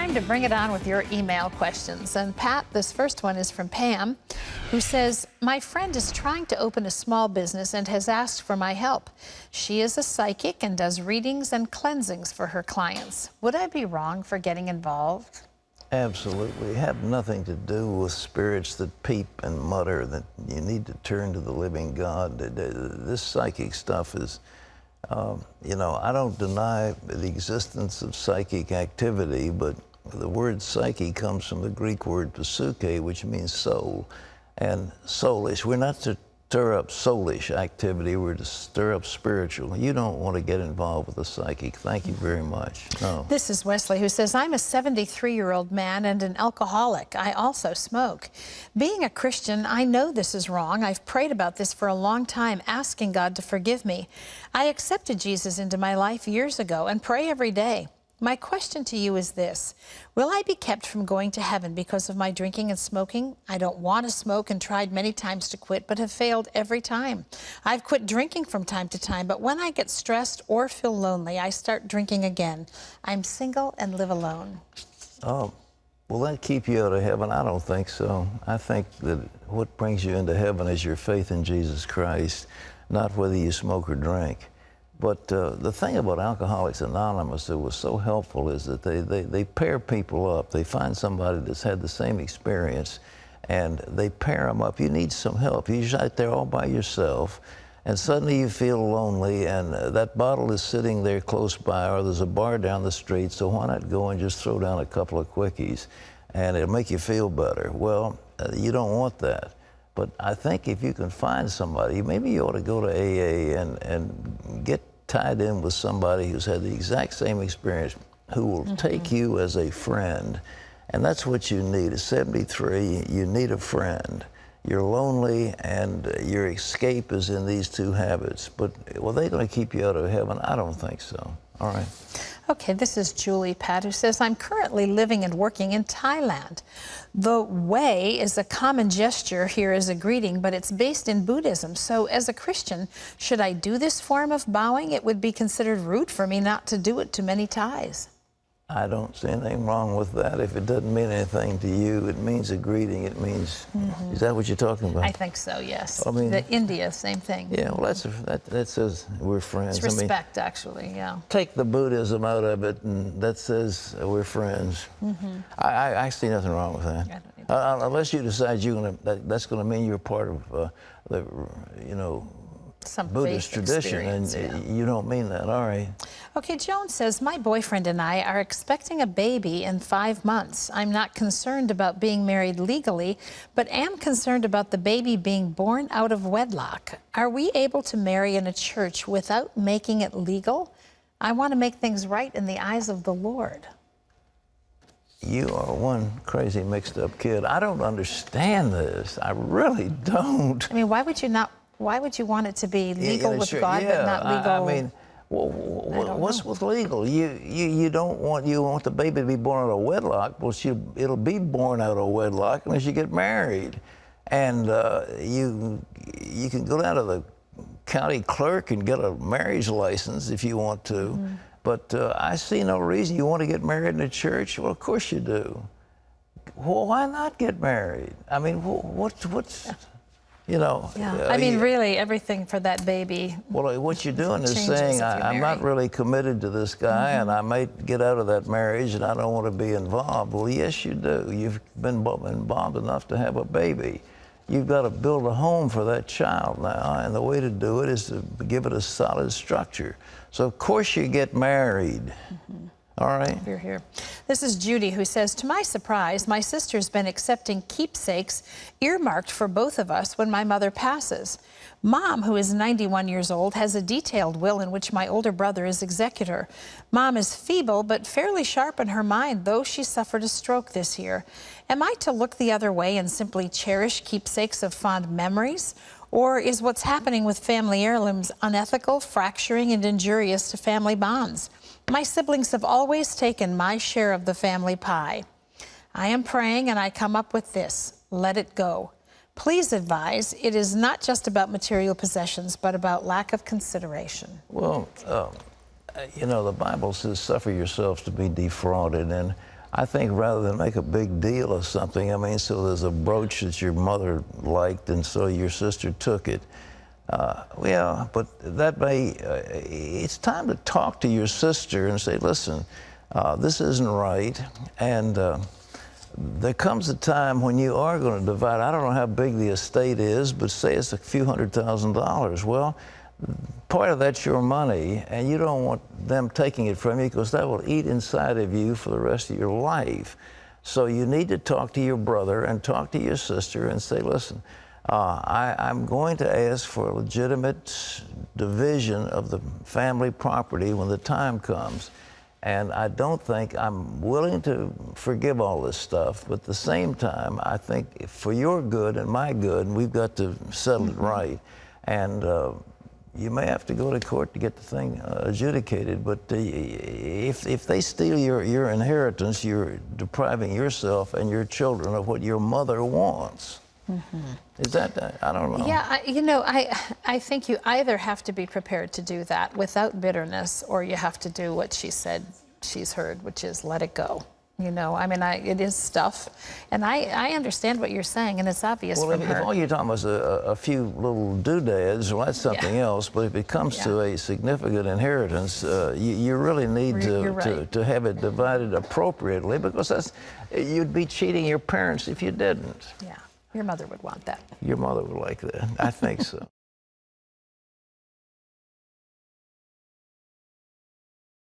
time to bring it on with your email questions. And Pat, this first one is from Pam, who says, my friend is trying to open a small business and has asked for my help. She is a psychic and does readings and cleansings for her clients. Would I be wrong for getting involved? Absolutely. Have nothing to do with spirits that peep and mutter, that you need to turn to the living God. This psychic stuff is, you know, I don't deny the existence of psychic activity, but the word psyche comes from the Greek word psyche, which means soul, and soulish. We're not to stir up soulish activity, we're to stir up spiritual. You don't want to get involved with the psychic. Thank you very much. No. This is Wesley, who says, I'm a 73-year-old man and an alcoholic. I also smoke. Being a Christian, I know this is wrong. I've prayed about this for a long time, asking God to forgive me. I accepted Jesus into my life years ago and pray every day. My question to you is this: will I be kept from going to heaven because of my drinking and smoking? I don't want to smoke and tried many times to quit, but have failed every time. I've quit drinking from time to time, but when I get stressed or feel lonely, I start drinking again. I'm single and live alone. Oh, will that keep you out of heaven? I don't think so. I think that what brings you into heaven is your faith in Jesus Christ, not whether you smoke or drink. But the thing about Alcoholics Anonymous that was so helpful is that they pair people up. They find somebody that's had the same experience, and they pair them up. You need some help. You're out there all by yourself, and suddenly you feel lonely, and that bottle is sitting there close by, or there's a bar down the street, so why not go and just throw down a couple of quickies, and it'll make you feel better. Well, you don't want that. But I think if you can find somebody, maybe you ought to go to AA and get tied in with somebody who's had the exact same experience, who will take you as a friend. And that's what you need. At 73, you need a friend. You're lonely, and your escape is in these two habits. But, well, they're going to keep you out of heaven? I don't think so. All right. Okay, this is Julie, Pat, who says, I'm currently living and working in Thailand. The way is a common gesture here as a greeting, but it's based in Buddhism. So as a Christian, should I do this form of bowing? It would be considered rude for me not to do it to many Thais. I don't see anything wrong with that. If it doesn't mean anything to you, it means a greeting. It means, is that what you're talking about? I think so, yes. I mean, India, same thing. Yeah, well, that says we're friends. It's respect, actually, yeah. Take the Buddhism out of it, and that says we're friends. I see nothing wrong with that. Unless you decide that's going to mean you're part of the, you know, some Buddhist tradition, and you don't mean that. All right. Okay, Joan says, my boyfriend and I are expecting a baby in 5 months. I'm not concerned about being married legally, but am concerned about the baby being born out of wedlock. Are we able to marry in a church without making it legal? I want to make things right in the eyes of the Lord. You are one crazy mixed up kid. I don't understand this. I really don't. I mean, why would you want it to be legal with God, but not legal? I mean, what's with legal? You want the baby to be born out of wedlock. Well, it'll be born out of wedlock unless you get married, and you can go down to the county clerk and get a marriage license if you want to. But I see no reason you want to get married in a church. Well, of course you do. Well, why not get married? I mean, what's you know, I mean, really, everything for that baby. Well, what you're doing is saying, I'm not really committed to this guy, and I might get out of that marriage, and I don't want to be involved. Well, yes, you do. You've been involved enough to have a baby. You've got to build a home for that child now, and the way to do it is to give it a solid structure. So, of course, you get married. All right. You're here. This is Judy, who says, to my surprise, my sister's been accepting keepsakes earmarked for both of us when my mother passes. Mom, who is 91 years old, has a detailed will in which my older brother is executor. Mom is feeble but fairly sharp in her mind, though she suffered a stroke this year. Am I to look the other way and simply cherish keepsakes of fond memories? Or is what's happening with family heirlooms unethical, fracturing, and injurious to family bonds? My siblings have always taken my share of the family pie. I am praying, and I come up with this: let it go. Please advise. It is not just about material possessions, but about lack of consideration. Well, you know, the Bible says, suffer yourselves to be defrauded, and I think rather than make a big deal of something, I mean, so there's a brooch that your mother liked, and so your sister took it. Yeah, but that may, it's time to talk to your sister and say, listen, this isn't right. And there comes a time when you are going to divide. I don't know how big the estate is, but say it's a few $100,000. Well, part of that's your money, and you don't want them taking it from you because that will eat inside of you for the rest of your life. So you need to talk to your brother and talk to your sister and say, listen, I'm going to ask for a legitimate division of the family property when the time comes. And I don't think I'm willing to forgive all this stuff, but at the same time, I think for your good and my good, we've got to settle it right. And you may have to go to court to get the thing adjudicated, but if they steal your inheritance, you're depriving yourself and your children of what your mother wants. Is that, I don't know. Yeah, you know, I think you either have to be prepared to do that without bitterness, or you have to do what she said she's heard, which is let it go. You know, I mean, it is stuff, and I understand what you're saying, and it's obvious well, from if her. all you're talking about is a few little doodads, well, that's something else, but if it comes to a significant inheritance, you really need to have it divided appropriately, because you'd be cheating your parents if you didn't. Yeah, your mother would want that. Your mother would like that. I think so.